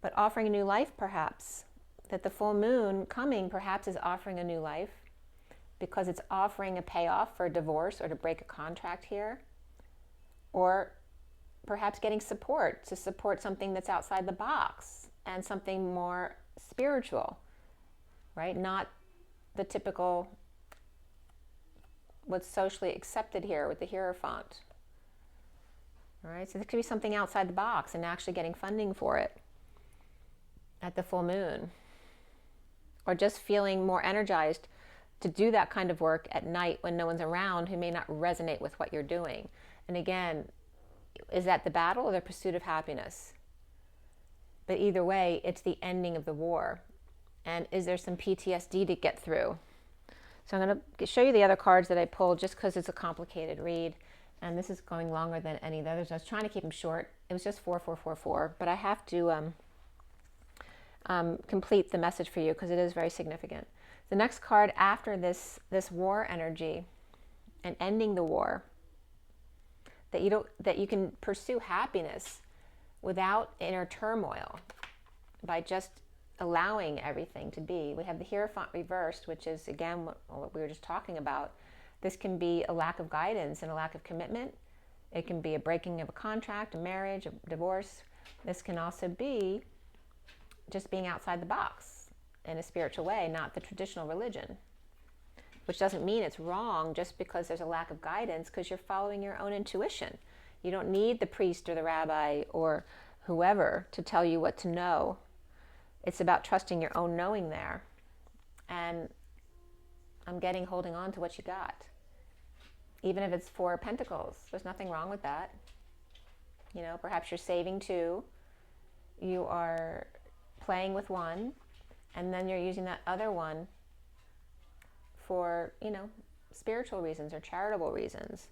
But offering a new life, perhaps. That the full moon coming, perhaps, is offering a new life, because it's offering a payoff for a divorce or to break a contract here. Or perhaps getting support, to support something that's outside the box and something more spiritual, right? Not the typical, what's socially accepted here with the Hierophant. All right, so this could be something outside the box and actually getting funding for it at the full moon. Or just feeling more energized to do that kind of work at night when no one's around who may not resonate with what you're doing. And again, is that the battle or the pursuit of happiness? But either way, it's the ending of the war. And is there some PTSD to get through? So I'm going to show you the other cards that I pulled just because it's a complicated read. And this is going longer than any of the others. I was trying to keep them short. It was just 4, 4, 4, 4. But I have to complete the message for you because it is very significant. The next card after this war energy and ending the war, that you can pursue happiness without inner turmoil by just allowing everything to be. We have the Hierophant reversed, which is again what we were just talking about. This can be a lack of guidance and a lack of commitment. It can be a breaking of a contract, a marriage, a divorce. This can also be just being outside the box in a spiritual way, not the traditional religion, which doesn't mean it's wrong just because there's a lack of guidance, because you're following your own intuition. You don't need the priest or the rabbi or whoever to tell you what to know. It's about trusting your own knowing there. And I'm holding on to what you got. Even if it's 4 Pentacles, there's nothing wrong with that. You know, perhaps you're saving 2. You are playing with 1, and then you're using that other one for, you know, spiritual reasons or charitable reasons.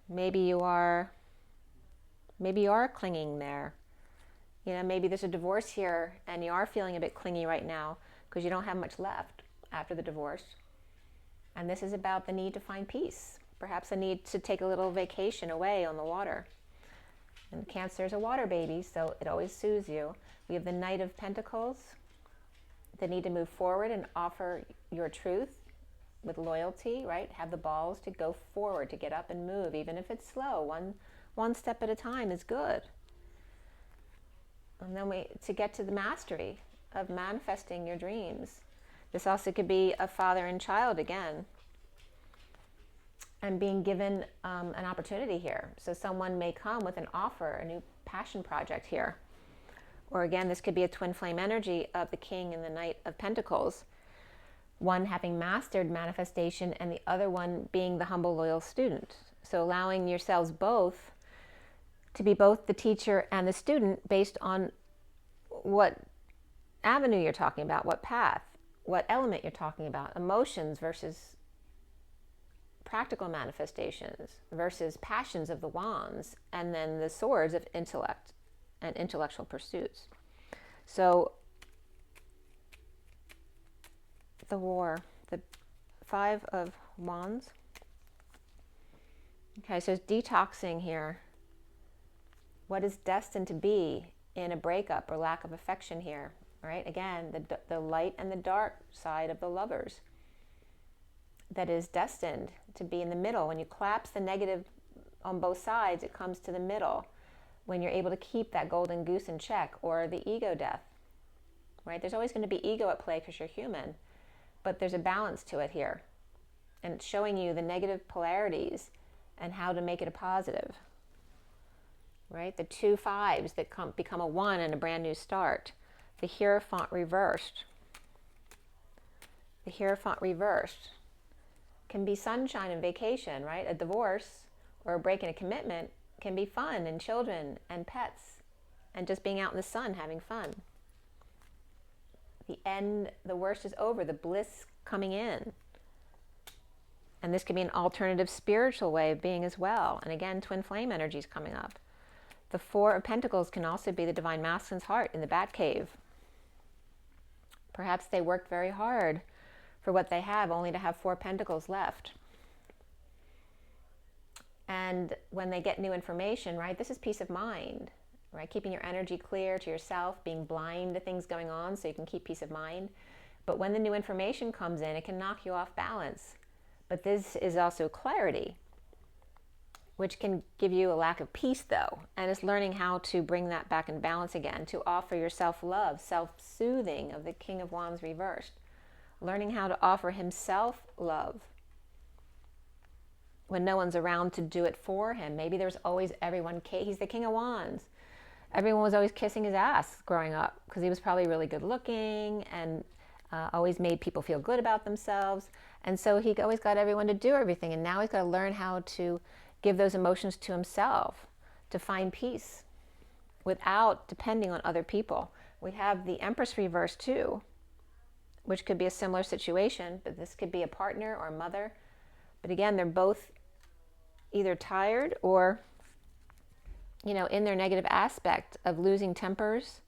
Maybe you are clinging there. You know, maybe there's a divorce here and you are feeling a bit clingy right now because you don't have much left after the divorce. And this is about the need to find peace. Perhaps the need to take a little vacation away on the water. And Cancer is a water baby, so it always soothes you. We have the Knight of Pentacles, the need to move forward and offer your truth with loyalty, right? Have the balls to go forward, to get up and move, even if it's slow. One step at a time is good. And then to get to the mastery of manifesting your dreams. This also could be a father and child again, and being given an opportunity here. So someone may come with an offer, a new passion project here. Or again, this could be a twin flame energy of the King and the Knight of Pentacles. One having mastered manifestation and the other one being the humble, loyal student. So allowing yourselves both to be both the teacher and the student based on what avenue you're talking about, what path, what element you're talking about, emotions versus practical manifestations versus passions of the wands, and then the swords of intellect and intellectual pursuits. So the war, the 5 of Wands. Okay, so it's detoxing here. What is destined to be in a breakup or lack of affection here, right? Again, the light and the dark side of the lovers that is destined to be in the middle. When you collapse the negative on both sides, it comes to the middle. When you're able to keep that golden goose in check, or the ego death, right? There's always going to be ego at play because you're human, but there's a balance to it here. And it's showing you the negative polarities and how to make it a positive, right? The 2 5s that become a 1 and a brand new start. The Hierophant reversed. The Hierophant reversed can be sunshine and vacation, right? A divorce or a break in a commitment can be fun, and children and pets and just being out in the sun having fun. The end, the worst is over, the bliss coming in. And this could be an alternative spiritual way of being as well. And again, twin flame energy is coming up. The 4 of Pentacles can also be the Divine Masculine's heart in the bat cave. Perhaps they worked very hard for what they have, only to have 4 Pentacles left. And when they get new information, right, this is peace of mind, right? Keeping your energy clear to yourself, being blind to things going on so you can keep peace of mind. But when the new information comes in, it can knock you off balance. But this is also clarity, which can give you a lack of peace though. And it's learning how to bring that back in balance again, to offer your self-love, self-soothing of the King of Wands reversed. Learning how to offer himself love when no one's around to do it for him. Maybe there's always everyone, he's the King of Wands. Everyone was always kissing his ass growing up because he was probably really good looking and always made people feel good about themselves. And so he always got everyone to do everything. And now he's got to learn how to give those emotions to himself, to find peace without depending on other people. We have the Empress reversed too, which could be a similar situation, but this could be a partner or a mother. But again, they're both either tired or, you know, in their negative aspect of losing tempers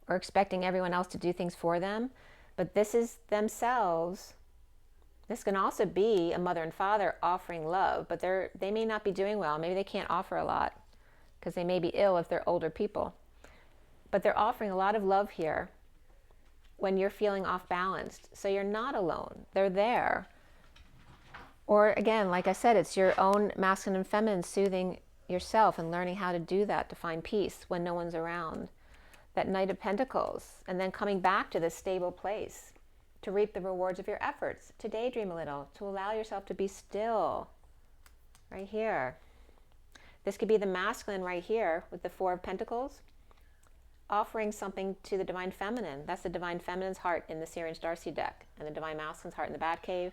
or expecting everyone else to do things for them. But this is themselves. This can also be a mother and father offering love, but they may not be doing well. Maybe they can't offer a lot because they may be ill if they're older people. But they're offering a lot of love here when you're feeling off balanced. So you're not alone. They're there. Or again, like I said, it's your own masculine and feminine soothing yourself and learning how to do that to find peace when no one's around. That Knight of Pentacles, and then coming back to this stable place to reap the rewards of your efforts, to daydream a little, to allow yourself to be still right here. This could be the masculine right here with the Four of Pentacles, offering something to the Divine Feminine. That's the Divine Feminine's heart in the SIRIAN Starseed deck, and the Divine Masculine's heart in the Batcave,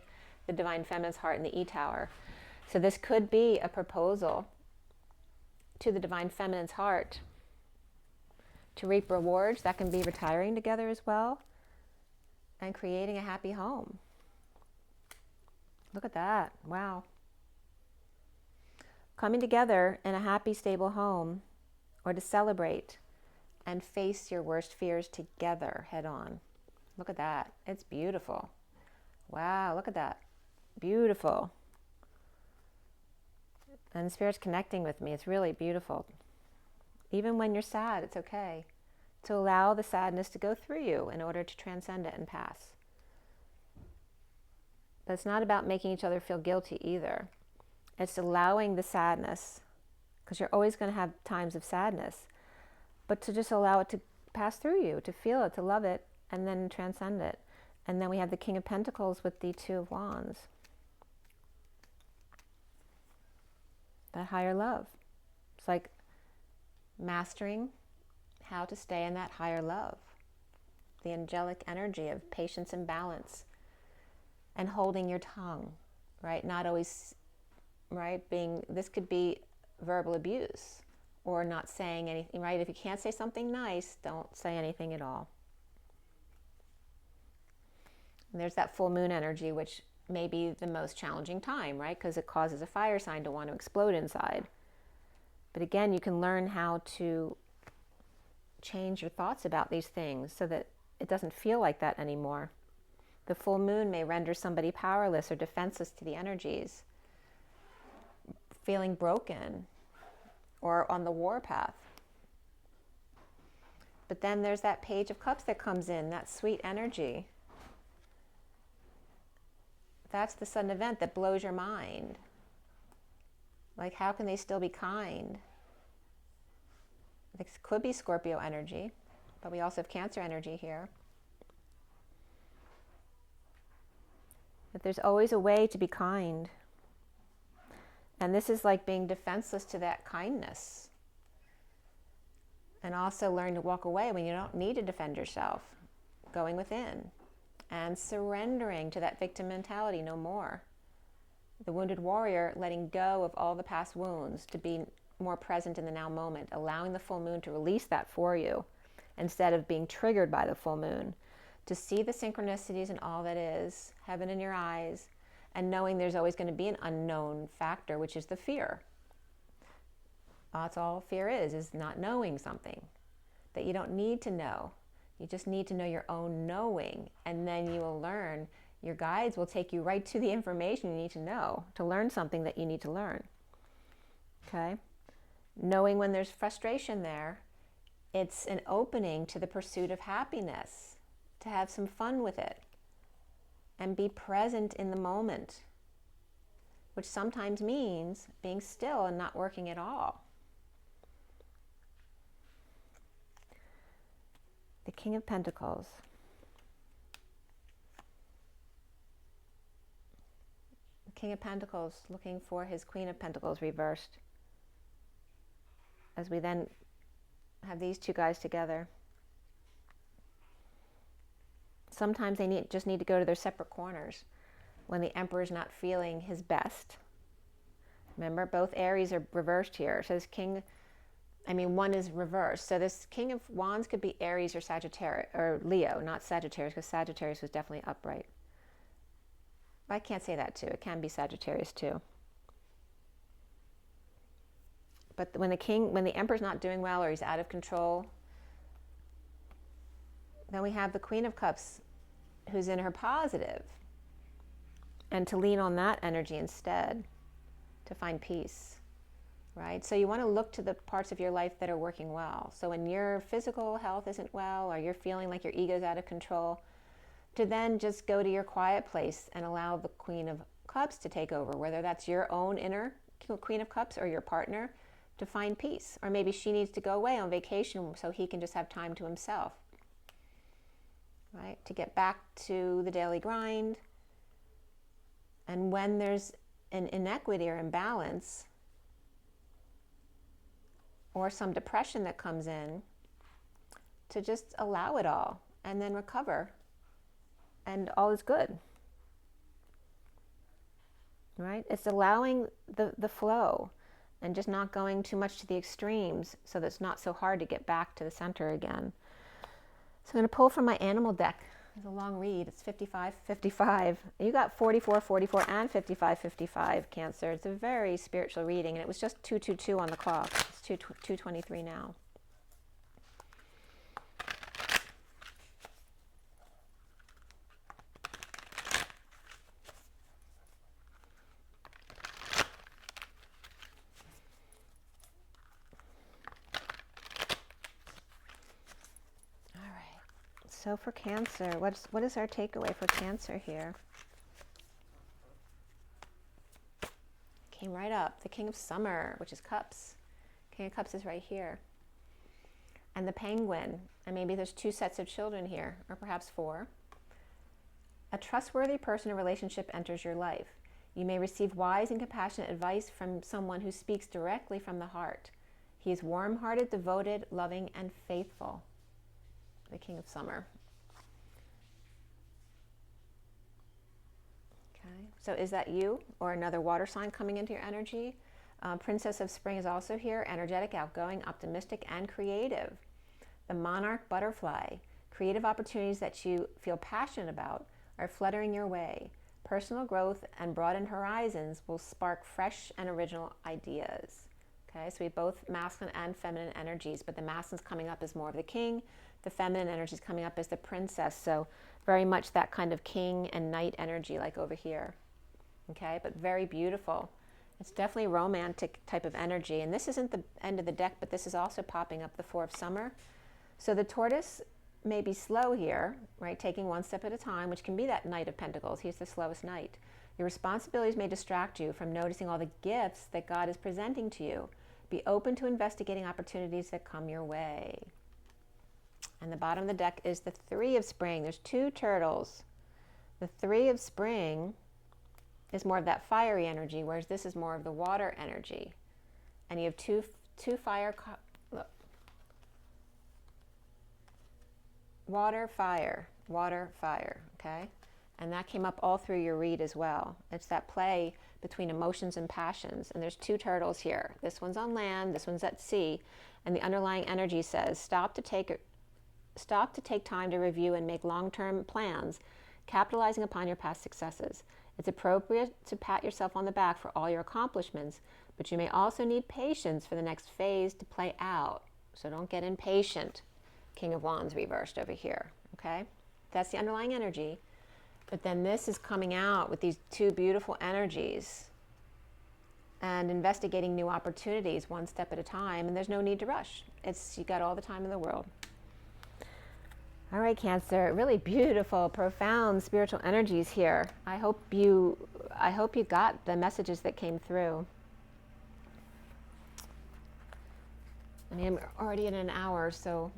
the Divine Feminine's heart in the E-Tower. So this could be a proposal to the Divine Feminine's heart to reap rewards. That can be retiring together as well and creating a happy home. Look at that. Wow. Coming together in a happy, stable home, or to celebrate and face your worst fears together head on. Look at that. It's beautiful. Wow, look at that. Beautiful. And the Spirit's connecting with me. It's really beautiful. Even when you're sad, it's okay to allow the sadness to go through you in order to transcend it and pass. But it's not about making each other feel guilty either. It's allowing the sadness, because you're always going to have times of sadness, but to just allow it to pass through you, to feel it, to love it, and then transcend it. And then we have the King of Pentacles with the Two of Wands. That higher love. It's like mastering how to stay in that higher love. The angelic energy of patience and balance. And holding your tongue, right? Not always, right? This could be verbal abuse or not saying anything, right? If you can't say something nice, don't say anything at all. And there's that full moon energy, which may be the most challenging time, right? Because it causes a fire sign to want to explode inside. But again, you can learn how to change your thoughts about these things so that it doesn't feel like that anymore. The full moon may render somebody powerless or defenseless to the energies, feeling broken or on the warpath. But then there's that Page of Cups that comes in, that sweet energy. That's the sudden event that blows your mind. Like, how can they still be kind? This could be Scorpio energy, but we also have Cancer energy here. But there's always a way to be kind. And this is like being defenseless to that kindness. And also learn to walk away when you don't need to defend yourself. Going within. And surrendering to that victim mentality no more. The wounded warrior letting go of all the past wounds to be more present in the now moment. Allowing the full moon to release that for you. Instead of being triggered by the full moon. To see the synchronicities and all that is, heaven in your eyes, and knowing there's always going to be an unknown factor, which is the fear. That's all fear is not knowing something that you don't need to know. You just need to know your own knowing, and then you will learn. Your guides will take you right to the information you need to know to learn something that you need to learn. Okay? Knowing when there's frustration there, it's an opening to the pursuit of happiness. To have some fun with it and be present in the moment, which sometimes means being still and not working at all. The King of Pentacles. The King of Pentacles looking for his Queen of Pentacles reversed. As we then have these two guys together. Sometimes they just need to go to their separate corners when the Emperor's not feeling his best. Remember, both Aries are reversed here. It says King I mean, one is reversed. So this King of Wands could be Aries or Sagittarius, or Leo, not Sagittarius, because Sagittarius was definitely upright. I can't say that too. It can be Sagittarius too. But when the Emperor's not doing well or he's out of control, then we have the Queen of Cups who's in her positive, and to lean on that energy instead to find peace, right? So you want to look to the parts of your life that are working well. So when your physical health isn't well, or you're feeling like your ego's out of control, to then just go to your quiet place and allow the Queen of Cups to take over, whether that's your own inner Queen of Cups or your partner, to find peace. Or maybe she needs to go away on vacation so he can just have time to himself, right? To get back to the daily grind. And when there's an inequity or imbalance, or some depression that comes in, to just allow it all and then recover, and all is good, right? It's allowing the flow and just not going too much to the extremes, so that it's not so hard to get back to the center again. So I'm going to pull from my animal deck. It's a long read. It's 55-55. You got 44-44 and 55-55, Cancer. It's a very spiritual reading, and it was just 2:22 on the clock. It's 2:23 now. So for Cancer, what is our takeaway for Cancer here? Came right up. The King of Summer, which is Cups. King of Cups is right here. And the Penguin. And maybe there's 2 sets of children here, or perhaps 4. A trustworthy person or relationship enters your life. You may receive wise and compassionate advice from someone who speaks directly from the heart. He is warm-hearted, devoted, loving, and faithful. The King of Summer. Okay, so is that you or another water sign coming into your energy? Princess of Spring is also here, energetic, outgoing, optimistic, and creative. The Monarch Butterfly, creative opportunities that you feel passionate about are fluttering your way. Personal growth and broadened horizons will spark fresh and original ideas. Okay, so we have both masculine and feminine energies, but the masculine's coming up as more of the king. The feminine energy is coming up as the princess, so very much that kind of king and knight energy like over here. Okay, but very beautiful. It's definitely romantic type of energy, and this isn't the end of the deck, but this is also popping up the 4 of Summer. So the tortoise may be slow here, right, taking one step at a time, which can be that Knight of Pentacles. He's the slowest knight. Your responsibilities may distract you from noticing all the gifts that God is presenting to you. Be open to investigating opportunities that come your way. And the bottom of the deck is the 3 of Spring. There's 2 turtles. The 3 of Spring is more of that fiery energy, whereas this is more of the water energy. And you have two fire, look. Water, fire, okay? And that came up all through your read as well. It's that play between emotions and passions. And there's 2 turtles here. This one's on land, this one's at sea. And the underlying energy says, stop to take time to review and make long-term plans, capitalizing upon your past successes. It's appropriate to pat yourself on the back for all your accomplishments, but you may also need patience for the next phase to play out. So don't get impatient. King of Wands reversed over here, okay? That's the underlying energy. But then this is coming out with these 2 beautiful energies and investigating new opportunities one step at a time, and there's no need to rush. You got all the time in the world. All right, Cancer, really beautiful, profound spiritual energies here. I hope you got the messages that came through. I mean, I'm already in an hour, so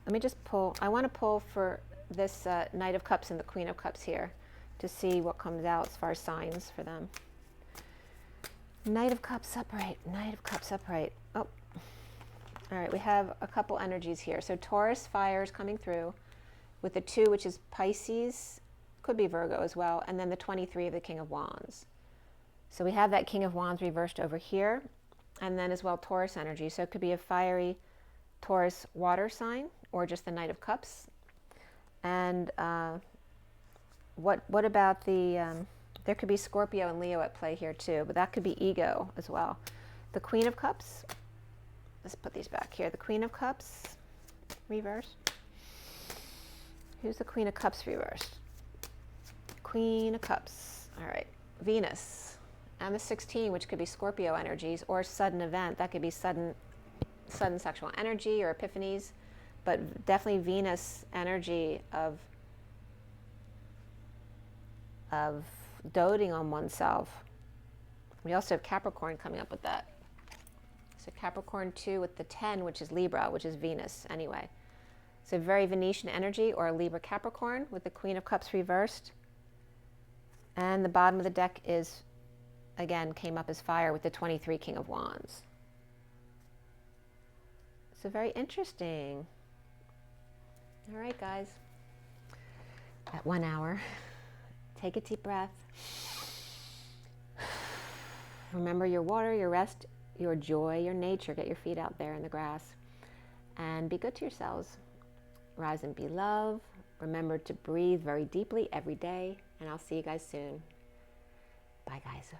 let me just pull. I want to pull for this Knight of Cups and the Queen of Cups here to see what comes out as far as signs for them. Knight of Cups upright, Knight of Cups upright. Oh, all right, we have a couple energies here. So Taurus fire is coming through with the 2, which is Pisces, could be Virgo as well, and then the 23 of the King of Wands. So we have that King of Wands reversed over here, And then as well Taurus energy. So it could be a fiery Taurus water sign or just the Knight of Cups. And what about the, there could be Scorpio and Leo at play here too, but that could be ego as well. The Queen of Cups, let's put these back here. The Queen of Cups, reverse. Who's the Queen of Cups reversed? Queen of Cups, all right. Venus, and the 16, which could be Scorpio energies or sudden event. That could be sudden sexual energy or epiphanies, but definitely Venus energy of doting on oneself. We also have Capricorn coming up with that. So Capricorn 2 with the 10, which is Libra, which is Venus anyway. So very Venetian energy or Libra Capricorn with the Queen of Cups reversed. And the bottom of the deck is, again, came up as fire with the 23 King of Wands. So very interesting. All right, guys. At 1 hour, take a deep breath. Remember your water, your rest, your joy, your nature. Get your feet out there in the grass. And be good to yourselves. Rise and be love. Remember to breathe very deeply every day. And I'll see you guys soon. Bye, guys.